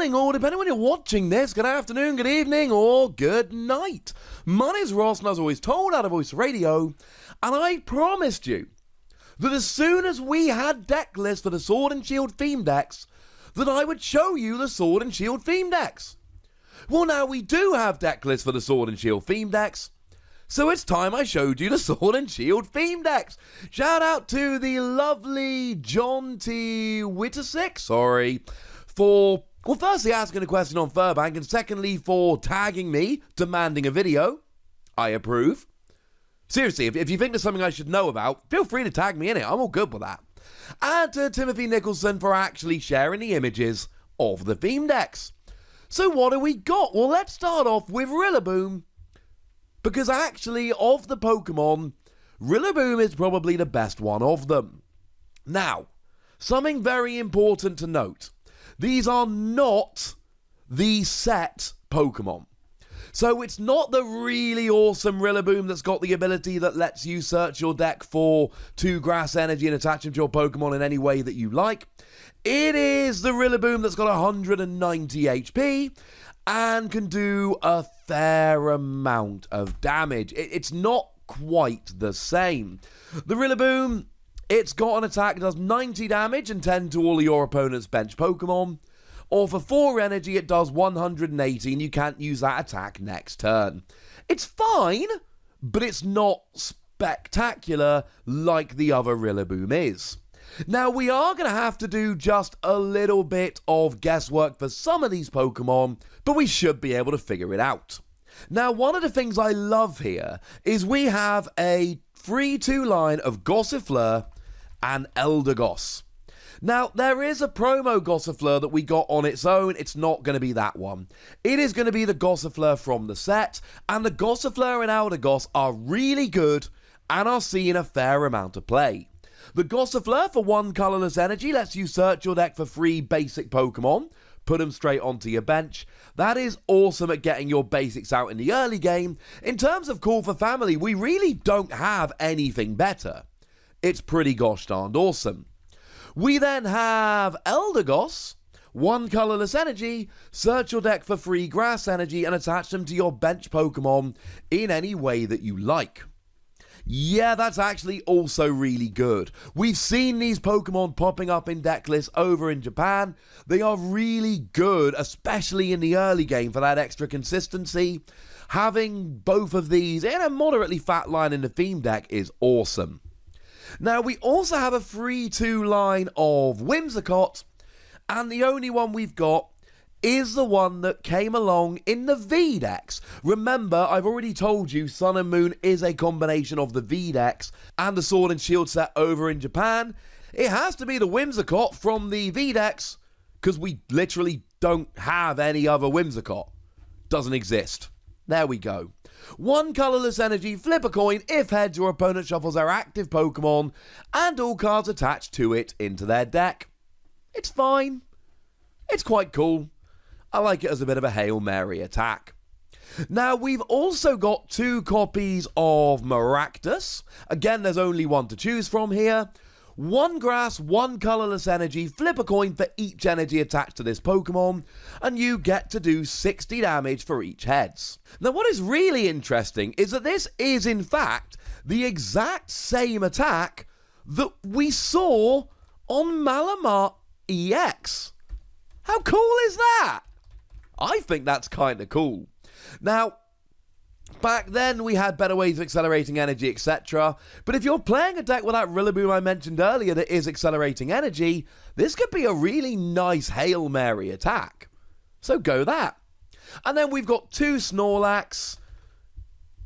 morning, or depending when you're watching this, good afternoon, good evening, or good night. My name's Ross, and as always told out of Voice Radio, and I promised you that as soon as we had deck lists for the Sword and Shield theme decks, that I would show you the Sword and Shield theme decks. Well, now we do have deck lists for the Sword and Shield theme decks, so it's time I showed you the Sword and Shield theme decks. Shout out to the lovely John T. Whittersick, for, well, firstly asking a question on Furbank, and secondly for tagging me, demanding a video. I approve. Seriously, if you think there's something I should know about, feel free to tag me in it. I'm all good with that. And to Timothy Nicholson for actually sharing the images of the theme decks. So what do we got? Well, let's start off with Rillaboom, because actually, of the Pokemon, Rillaboom is probably the best one of them. Now, something very important to note. These are not the set Pokemon. So it's not the really awesome Rillaboom that's got the ability that lets you search your deck for 2 grass energy and attach them to your Pokemon in any way that you like. It is the Rillaboom that's got 190 HP and can do a fair amount of damage. It's not quite the same. The Rillaboom, it's got an attack that does 90 damage and 10 to all of your opponent's bench Pokemon. Or for 4 energy, it does 180 and you can't use that attack next turn. It's fine, but it's not spectacular like the other Rillaboom is. Now, we are going to have to do just a little bit of guesswork for some of these Pokemon, but we should be able to figure it out. Now, one of the things I love here is we have a 3-2 line of Gossifleur and Eldegoss. Now, there is a promo Gossifleur that we got on its own. It's not going to be that one. It is going to be the Gossifleur from the set, and the Gossifleur and Eldegoss are really good and are seeing a fair amount of play. The Gossifleur for 1 colorless energy lets you search your deck for 3 basic Pokemon, put them straight onto your bench. That is awesome at getting your basics out in the early game. In terms of Call for Family, we really don't have anything better. It's pretty gosh darned awesome. We then have Eldegoss, 1 colorless energy, search your deck for 3 grass energy and attach them to your bench Pokemon in any way that you like. Yeah, that's actually also really good. We've seen these Pokemon popping up in deck lists over in Japan. They are really good, especially in the early game for that extra consistency. Having both of these in a moderately fat line in the theme deck is awesome. Now, we also have a 3-2 line of Whimsicott, and the only one we've got is the one that came along in the V-Decks. Remember, I've already told you Sun and Moon is a combination of the V-Decks and the Sword and Shield set over in Japan. It has to be the Whimsicott from the V-Decks, because we literally don't have any other Whimsicott. Doesn't exist. There we go. 1 colorless energy, flip a coin. If heads, your opponent shuffles their active Pokemon and all cards attached to it into their deck. It's fine. It's quite cool. I like it as a bit of a Hail Mary attack. Now, we've also got 2 copies of Maractus. Again, there's only 1 to choose from here. 1 grass, 1 colorless energy, flip a coin for each energy attached to this Pokemon, and you get to do 60 damage for each heads. Now, what is really interesting is that this is, in fact, the exact same attack that we saw on Malamar EX. How cool is that? I think that's kind of cool. Now, back then, we had better ways of accelerating energy, etc. But if you're playing a deck with that Rillaboom I mentioned earlier that is accelerating energy, this could be a really nice Hail Mary attack. So go that. And then we've got 2 Snorlax.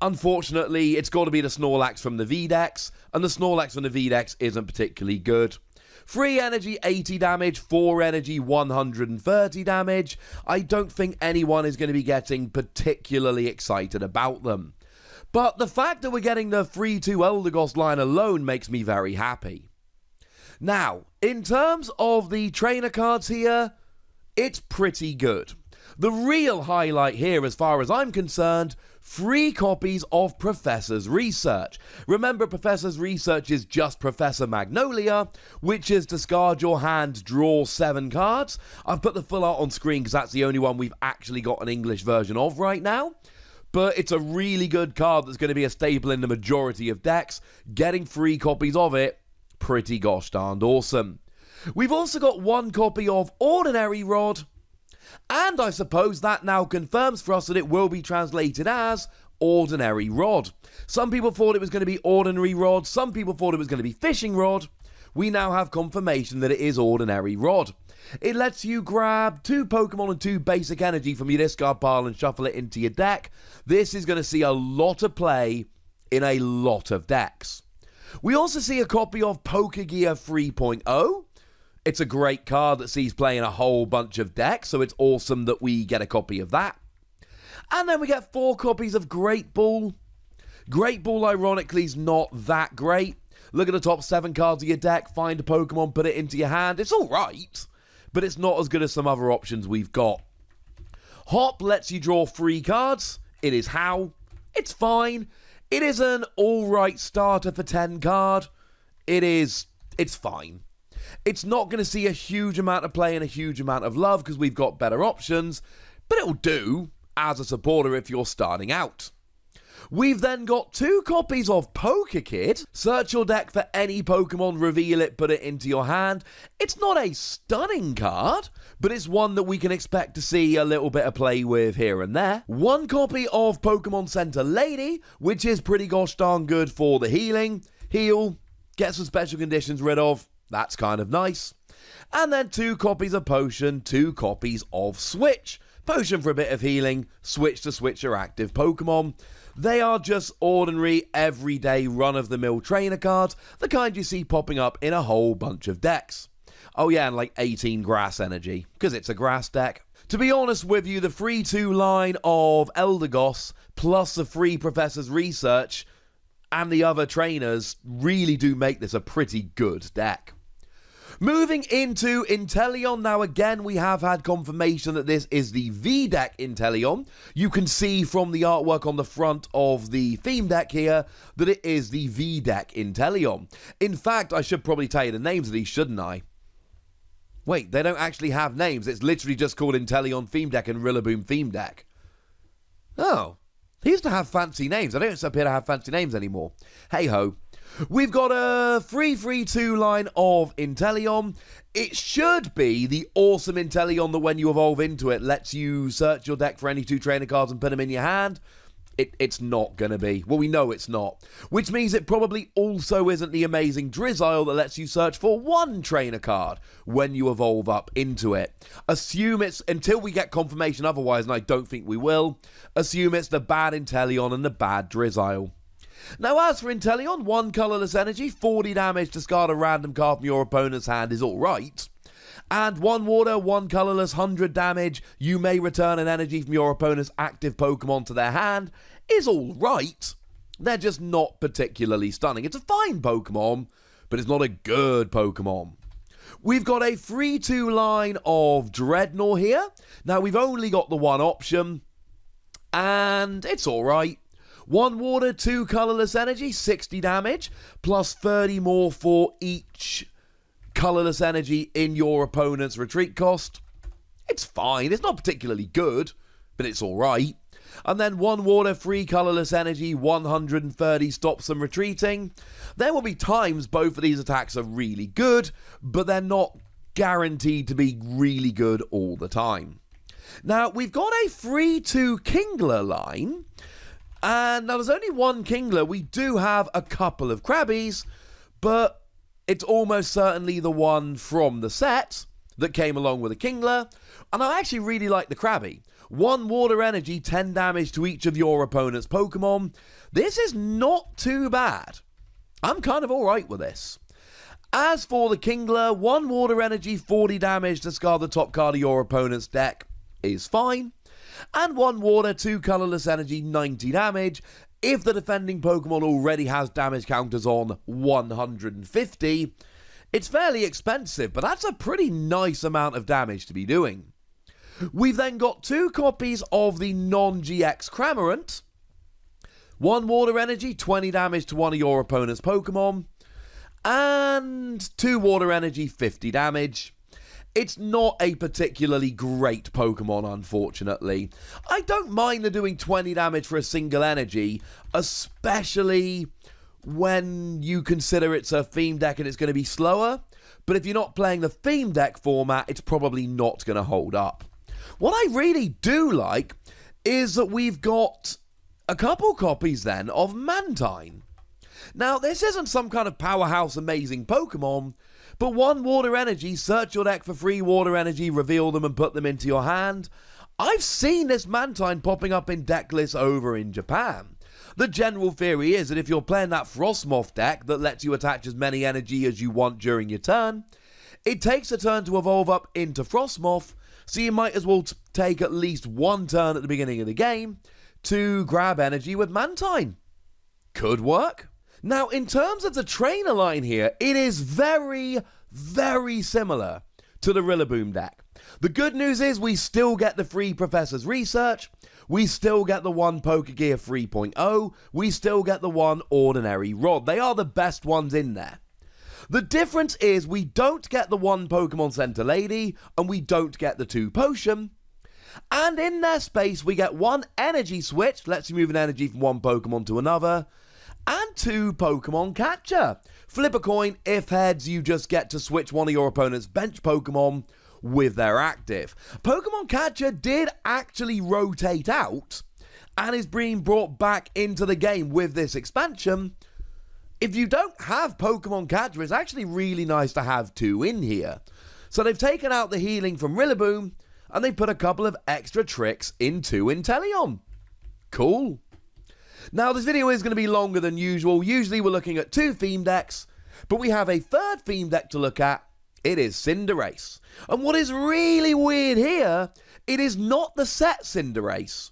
Unfortunately, it's got to be the Snorlax from the V-Decks, and the Snorlax from the V-Decks isn't particularly good. 3 energy, 80 damage, 4 energy, 130 damage. I don't think anyone is going to be getting particularly excited about them. But the fact that we're getting the 3-2 Eldegoss line alone makes me very happy. Now, in terms of the trainer cards here, it's pretty good. The real highlight here, as far as I'm concerned, 3 copies of Professor's Research. Remember, Professor's Research is just Professor Magnolia, which is discard your hand, draw 7 cards. I've put the full art on screen because that's the only one we've actually got an English version of right now. But it's a really good card that's going to be a staple in the majority of decks. Getting 3 copies of it, pretty gosh darned awesome. We've also got 1 copy of Ordinary Rod. And I suppose that now confirms for us that it will be translated as Ordinary Rod. Some people thought it was going to be Ordinary Rod. Some people thought it was going to be Fishing Rod. We now have confirmation that it is Ordinary Rod. It lets you grab 2 Pokemon and 2 basic energy from your discard pile and shuffle it into your deck. This is going to see a lot of play in a lot of decks. We also see a copy of Pokegear 3.0. It's a great card that sees play in a whole bunch of decks, so it's awesome that we get a copy of that. And then we get 4 copies of Great Ball. Great Ball, ironically, is not that great. Look at the top 7 cards of your deck, find a Pokemon, put it into your hand. It's alright, but it's not as good as some other options we've got. Hop lets you draw 3 cards. It is how. It's fine. It is an alright starter for 10 card. It's fine. It's not going to see a huge amount of play and a huge amount of love because we've got better options, but it'll do as a supporter if you're starting out. We've then got 2 copies of Pokekid. Search your deck for any Pokemon, reveal it, put it into your hand. It's not a stunning card, but it's one that we can expect to see a little bit of play with here and there. 1 copy of Pokemon Center Lady, which is pretty gosh darn good for the healing. Heal, get some special conditions rid of. That's kind of nice. And then 2 copies of Potion, 2 copies of Switch. Potion for a bit of healing, Switch to switch your active Pokemon. They are just ordinary, everyday, run-of-the-mill trainer cards, the kind you see popping up in a whole bunch of decks. Oh yeah, and like 18 grass energy, because it's a grass deck. To be honest with you, the 3-2 line of Eldegoss, plus the 3 Professor's Research, and the other trainers really do make this a pretty good deck. Moving into Inteleon, now again we have had confirmation that this is the V-Deck Inteleon. You can see from the artwork on the front of the theme deck here that it is the V-Deck Inteleon. In fact, I should probably tell you the names of these, shouldn't I? Wait, they don't actually have names. It's literally just called Inteleon Theme Deck and Rillaboom Theme Deck. Oh, they used to have fancy names. I don't appear to have fancy names anymore. Hey-ho. We've got a 3-3-2 line of Inteleon. It should be the awesome Inteleon that when you evolve into it, lets you search your deck for any 2 trainer cards and put them in your hand. It's not going to be. Well, we know it's not. Which means it probably also isn't the amazing Drizzile that lets you search for 1 trainer card when you evolve up into it. Assume it's, until we get confirmation otherwise, and I don't think we will, assume it's the bad Inteleon and the bad Drizzile. Now, as for Inteleon, 1 colourless energy, 40 damage, discard a random card from your opponent's hand is alright. And 1 water, 1 colourless, 100 damage, you may return an energy from your opponent's active Pokemon to their hand, is alright. They're just not particularly stunning. It's a fine Pokemon, but it's not a good Pokemon. We've got a 3-2 line of Dreadnought here. Now, we've only got the 1 option, and it's alright. 1 water, 2 colourless energy, 60 damage, plus 30 more for each colourless energy in your opponent's retreat cost. It's fine. It's not particularly good, but it's alright. And then 1 water, 3 colourless energy, 130 stops them retreating. There will be times both of these attacks are really good, but they're not guaranteed to be really good all the time. Now, we've got a 3-2 Kingler line. And now there's only 1 Kingler. We do have a couple of Krabbies, but it's almost certainly the one from the set that came along with a Kingler. And I actually really like the Krabby. 1 water energy, 10 damage to each of your opponent's Pokemon. This is not too bad. I'm kind of alright with this. As for the Kingler, 1 water energy, 40 damage, discard the top card of your opponent's deck is fine. And 1 water, 2 colourless energy, 90 damage. If the defending Pokemon already has damage counters on 150, it's fairly expensive, but that's a pretty nice amount of damage to be doing. We've then got 2 copies of the non-GX Cramorant. 1 Water Energy, 20 damage to one of your opponent's Pokemon. And 2 Water Energy, 50 damage. It's not a particularly great Pokemon, unfortunately. I don't mind the doing 20 damage for a single energy, especially when you consider it's a theme deck and it's going to be slower. But if you're not playing the theme deck format, it's probably not going to hold up. What I really do like is that we've got a couple copies then of Mantine. Now, this isn't some kind of powerhouse amazing Pokemon, but 1 Water Energy, search your deck for free Water Energy, reveal them and put them into your hand. I've seen this Mantine popping up in Decklists over in Japan. The general theory is that if you're playing that Frostmoth deck that lets you attach as many energy as you want during your turn, it takes a turn to evolve up into Frostmoth, so you might as well take at least 1 turn at the beginning of the game to grab energy with Mantine. Could work. Now, in terms of the trainer line here, it is very, very similar to the Rillaboom deck. The good news is we still get the free Professor's Research, we still get the 1 Pokegear 3.0, we still get the 1 Ordinary Rod. They are the best ones in there. The difference is we don't get the 1 Pokemon Center Lady, and we don't get the 2 Potion. And in their space, we get 1 Energy Switch, lets you move an energy from 1 Pokemon to another, and 2 Pokemon Catcher. Flip a coin, if heads, you just get to switch one of your opponent's bench Pokemon with their active. Pokemon Catcher did actually rotate out, and is being brought back into the game with this expansion. If you don't have Pokemon Catcher, it's actually really nice to have 2 in here. So they've taken out the healing from Rillaboom, and they put a couple of extra tricks into Inteleon. Cool. Now, this video is going to be longer than usual. Usually we're looking at 2 theme decks, but we have a 3rd theme deck to look at. It is Cinderace. And what is really weird here, it is not the set Cinderace.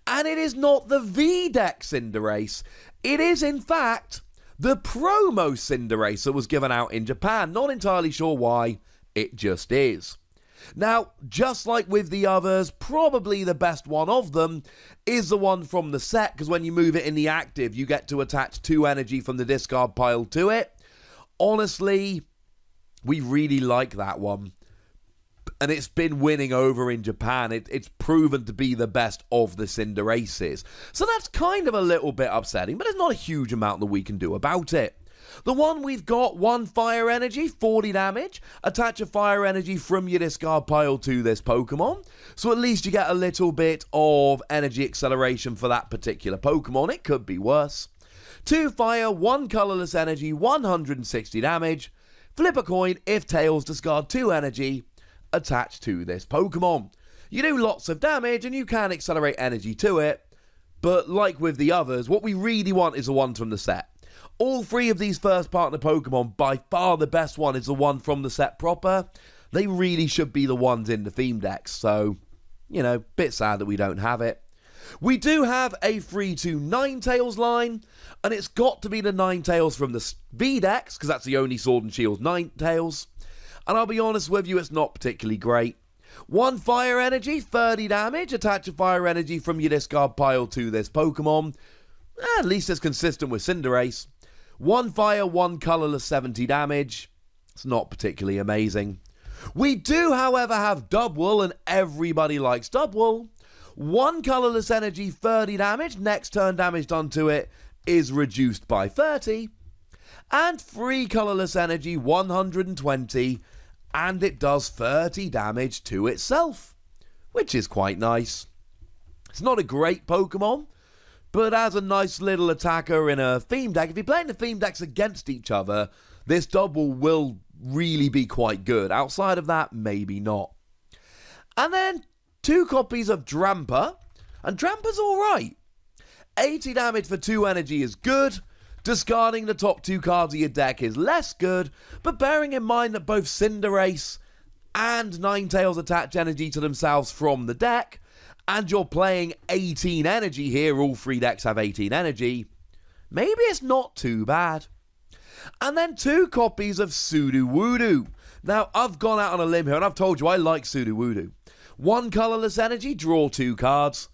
And it is not the V-deck Cinderace. It is, in fact, the promo Cinderace that was given out in Japan. Not entirely sure why, it just is. Now, just like with the others, probably the best one of them is the one from the set, because when you move it in the active, you get to attach 2 energy from the discard pile to it. Honestly, we really like that one. And it's been winning over in Japan. It's proven to be the best of the Cinderaces. So that's kind of a little bit upsetting, but there's not a huge amount that we can do about it. The one we've got, 1 Fire Energy, 40 damage. Attach a Fire Energy from your discard pile to this Pokemon. So at least you get a little bit of energy acceleration for that particular Pokemon. It could be worse. 2 Fire, 1 Colorless Energy, 160 damage. Flip a coin, if tails, discard 2 energy. Attached to this Pokemon. You do lots of damage and you can accelerate energy to it. But like with the others, what we really want is the one from the set. All 3 of these first partner Pokemon, by far the best one is the one from the set proper. They really should be the ones in the theme decks, so, you know, bit sad that we don't have it. We do have a 3-2 Ninetales line, and it's got to be the Ninetales from the V decks, because that's the only Sword and Shield Ninetales. And I'll be honest with you, it's not particularly great. 1 Fire Energy, 30 damage. Attach a Fire Energy from your discard pile to this Pokemon. At least it's consistent with Cinderace. 1 Fire, 1 Colorless, 70 damage. It's not particularly amazing. We do, however, have Dubwool, and everybody likes Dubwool. 1 Colorless Energy, 30 damage. Next turn damage done to it is reduced by 30. And 3 Colorless Energy, 120. And it does 30 damage to itself, which is quite nice. It's not a great Pokemon, but as a nice little attacker in a theme deck, if you're playing the theme decks against each other, this Dubwool will really be quite good. Outside of that, maybe not. And then 2 copies of Drampa, and Drampa's alright. 80 damage for 2 energy is good. Discarding the top 2 cards of your deck is less good, but bearing in mind that both Cinderace and Ninetales attach energy to themselves from the deck, and you're playing 18 energy here, all 3 decks have 18 energy, maybe it's not too bad. And then 2 copies of Sudowoodo. Now, I've gone out on a limb here, and I've told you I like Sudowoodo. 1 colourless energy, draw 2 cards.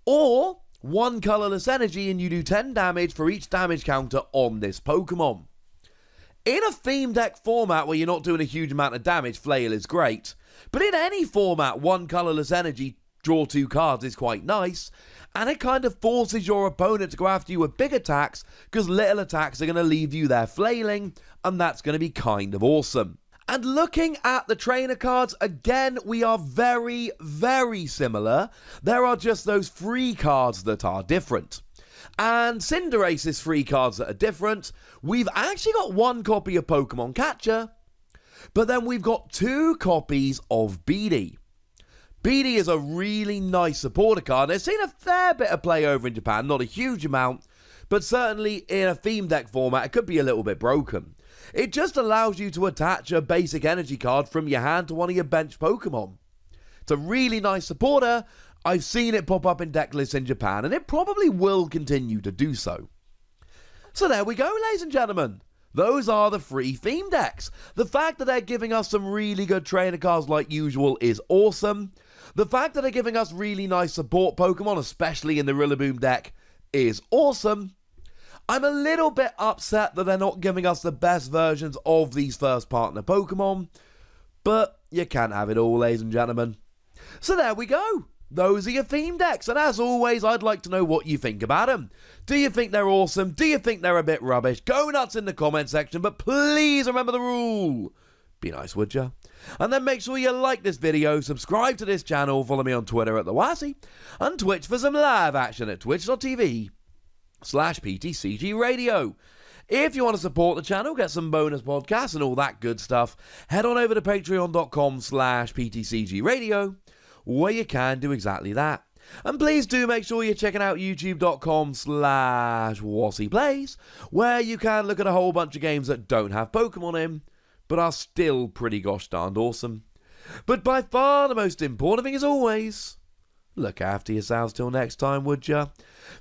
Or 1 colourless energy and you do 10 damage for each damage counter on this Pokemon. In a theme deck format where you're not doing a huge amount of damage, Flail is great. But in any format, 1 colourless energy, draw 2 cards is quite nice. And it kind of forces your opponent to go after you with big attacks, because little attacks are going to leave you there flailing, and that's going to be kind of awesome. And looking at the trainer cards, again, we are very, very similar. There are just those free cards that are different. And Cinderace's free cards that are different. We've actually got 1 copy of Pokemon Catcher, but then we've got 2 copies of Beedee. Beedee is a really nice supporter card. It's seen a fair bit of play over in Japan, not a huge amount, but certainly in a theme deck format, it could be a little bit broken. It just allows you to attach a basic energy card from your hand to one of your bench Pokemon. It's a really nice supporter. I've seen it pop up in Decklists in Japan, and it probably will continue to do so. So there we go, ladies and gentlemen. Those are the free theme decks. The fact that they're giving us some really good trainer cards like usual is awesome. The fact that they're giving us really nice support Pokemon, especially in the Rillaboom deck, is awesome. I'm a little bit upset that they're not giving us the best versions of these first partner Pokemon, but you can't have it all, ladies and gentlemen. So there we go. Those are your theme decks, and as always, I'd like to know what you think about them. Do you think they're awesome? Do you think they're a bit rubbish? Go nuts in the comment section, but please remember the rule. Be nice, would ya? And then make sure you like this video, subscribe to this channel, follow me on Twitter at TheWazzy, and Twitch for some live action at twitch.tv/PTCGRadio. If you want to support the channel, get some bonus podcasts and all that good stuff, head on over to patreon.com/PTCGRadio, where you can do exactly that. And please do make sure you're checking out youtube.com/WazzyPlays, where you can look at a whole bunch of games that don't have Pokemon in, but are still pretty gosh darned awesome. But by far the most important thing is always, look after yourselves till next time, would ya?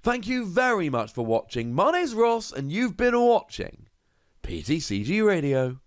Thank you very much for watching. My name's Ross, and you've been watching PTCG Radio.